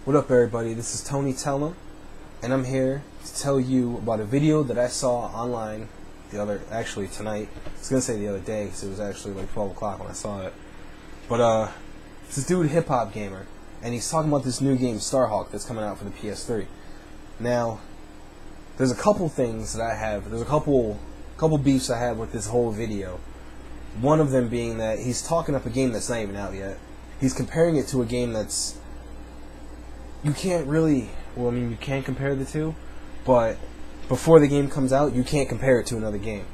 What up, everybody? This is Tony Tellum, and I'm here to tell you about a video that I saw online tonight. I was gonna say the other day because it was actually like 12 o'clock when I saw it. But it's this dude, Hip Hop Gamer, and he's talking about this new game, Starhawk, that's coming out for the PS3. Now, there's a couple things that I have. There's a couple beefs I have with this whole video. One of them being that he's talking up a game that's not even out yet. He's comparing it to a game that's... You can't really... Well, I mean, you can compare the two, but before the game comes out, you can't compare it to another game.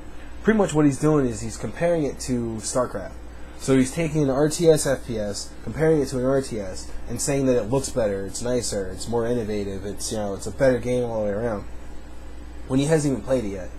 Pretty much what he's doing is he's comparing it to StarCraft. So he's taking an RTS FPS, comparing it to an RTS, and saying that it looks better, it's nicer, it's more innovative, it's a better game all the way around, when he hasn't even played it yet.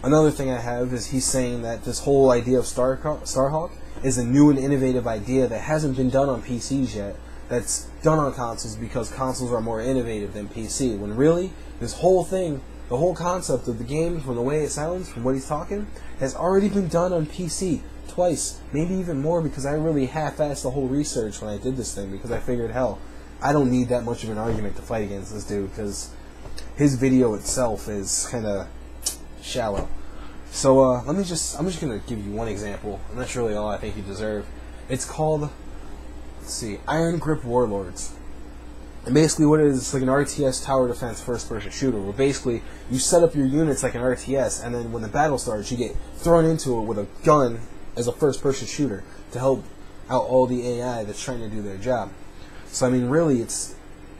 Another thing I have is he's saying that this whole idea of Starhawk is a new and innovative idea that hasn't been done on PCs yet, that's done on consoles because consoles are more innovative than PC, when really, this whole thing, the whole concept of the game, from the way it sounds, from what he's talking, has already been done on PC twice, maybe even more, because I really half-assed the whole research when I did this thing, because I figured, hell, I don't need that much of an argument to fight against this dude, because his video itself is kind of shallow. So I'm just gonna give you one example, and that's really all I think you deserve. It's called, Iron Grip Warlords. And basically what it is, it's like an RTS tower defense first-person shooter, where basically you set up your units like an RTS, and then when the battle starts, you get thrown into it with a gun as a first-person shooter to help out all the AI that's trying to do their job. So I mean, really,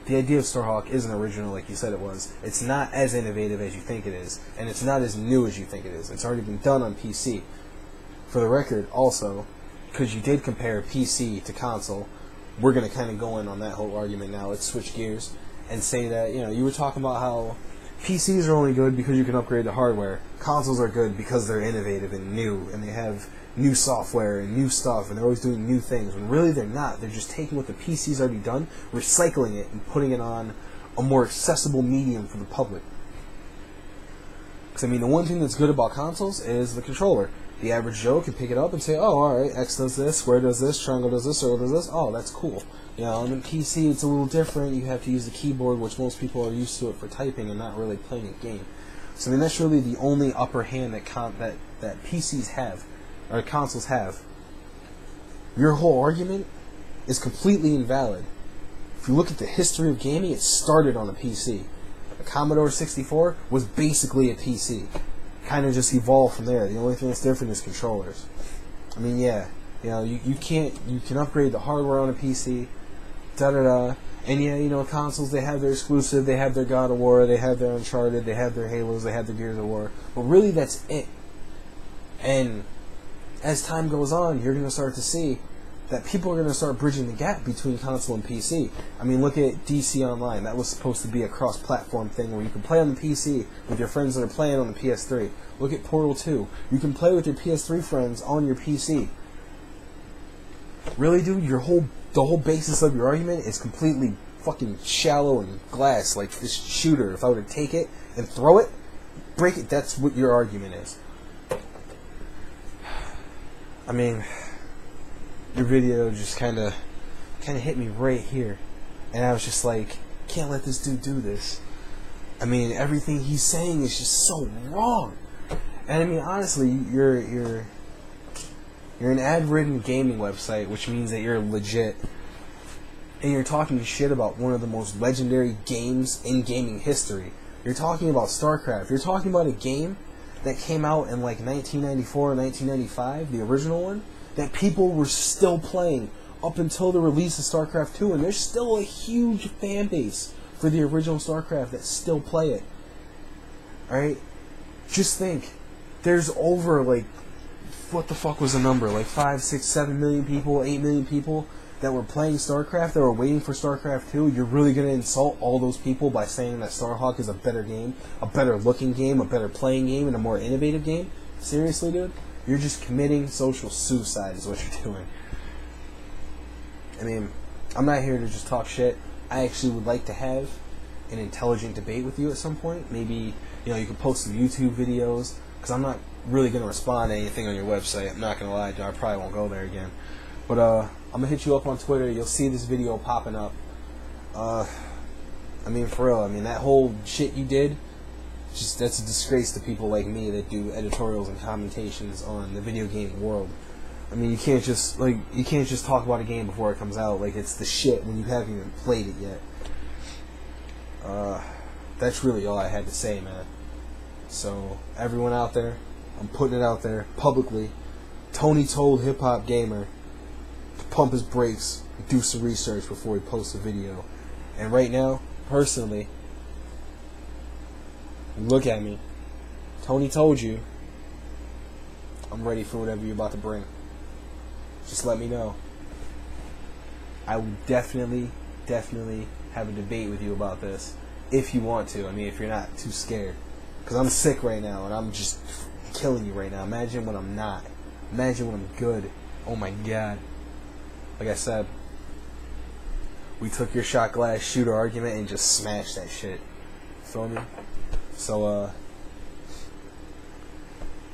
the idea of Starhawk isn't original like you said it was. It's not as innovative as you think it is, and it's not as new as you think it is. It's already been done on PC. For the record, also, because you did compare PC to console, we're going to kind of go in on that whole argument now. Let's switch gears and say that, you were talking about how PCs are only good because you can upgrade the hardware. Consoles are good because they're innovative and new, and they have new software and new stuff, and they're always doing new things, when really they're not. They're just taking what the PC's already done, recycling it, and putting it on a more accessible medium for the public. Because, I mean, the one thing that's good about consoles is the controller. The average Joe can pick it up and say, oh, alright, X does this, square does this, triangle does this, circle does this, oh, that's cool. And in PC it's a little different. You have to use the keyboard, which most people are used to it for typing and not really playing a game. So, I mean, that's really the only upper hand that PCs have, or consoles have. Your whole argument is completely invalid. If you look at the history of gaming, it started on a PC. A Commodore 64 was basically a PC. Kind of just evolved from there. The only thing that's different is controllers. I mean, yeah, you can upgrade the hardware on a PC, and yeah, consoles, they have their exclusive, they have their God of War, they have their Uncharted, they have their Halos, they have their Gears of War, but really that's it. And as time goes on, you're going to start to see that people are going to start bridging the gap between console and PC. I mean, look at DC Online. That was supposed to be a cross-platform thing where you can play on the PC with your friends that are playing on the PS3. Look at Portal 2. You can play with your PS3 friends on your PC. Really, dude? The whole basis of your argument is completely fucking shallow and glass. Like this shooter, if I were to take it and throw it, break it, that's what your argument is. I mean, your video just kind of hit me right here, and I was just like, can't let this dude do this. I mean, everything he's saying is just so wrong. And I mean, honestly, you're an ad-ridden gaming website, which means that you're legit, and you're talking shit about one of the most legendary games in gaming history. You're talking about StarCraft. You're talking about a game that came out in like 1994 or 1995, the original one, that people were still playing up until the release of StarCraft 2, and there's still a huge fan base for the original StarCraft that still play it. Alright? Just think, there's over, like, what the fuck was the number? Like 5, 6, 7 million people, 8 million people that were playing StarCraft, that were waiting for StarCraft 2. You're really going to insult all those people by saying that Starhawk is a better game, a better looking game, a better playing game, and a more innovative game? Seriously, dude? You're just committing social suicide is what you're doing. I mean, I'm not here to just talk shit. I actually would like to have an intelligent debate with you at some point. Maybe, you can post some YouTube videos, because I'm not really going to respond to anything on your website. I'm not going to lie, I probably won't go there again. But I'm gonna hit you up on Twitter. You'll see this video popping up. I mean, for real. I mean, that whole shit you did, that's a disgrace to people like me that do editorials and commentations on the video game world. I mean, you can't just talk about a game before it comes out like it's the shit when you haven't even played it yet. That's really all I had to say, man. So, everyone out there, I'm putting it out there publicly. Tony told Hip Hop Gamer to pump his brakes, do some research before he posts a video. And right now, personally, look at me. Tony told you. I'm ready for whatever you're about to bring. Just let me know. I will definitely have a debate with you about this if you want to. I mean, if you're not too scared. Because I'm sick right now and I'm just killing you right now. Imagine when I'm not. Imagine when I'm good. Oh my god. Like I said, we took your shot glass shooter argument and just smashed that shit. Feel me? So,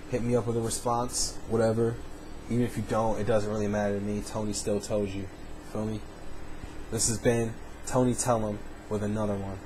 hit me up with a response, whatever. Even if you don't, it doesn't really matter to me. Tony still told you. Feel me? This has been Tony Tell 'em with another one.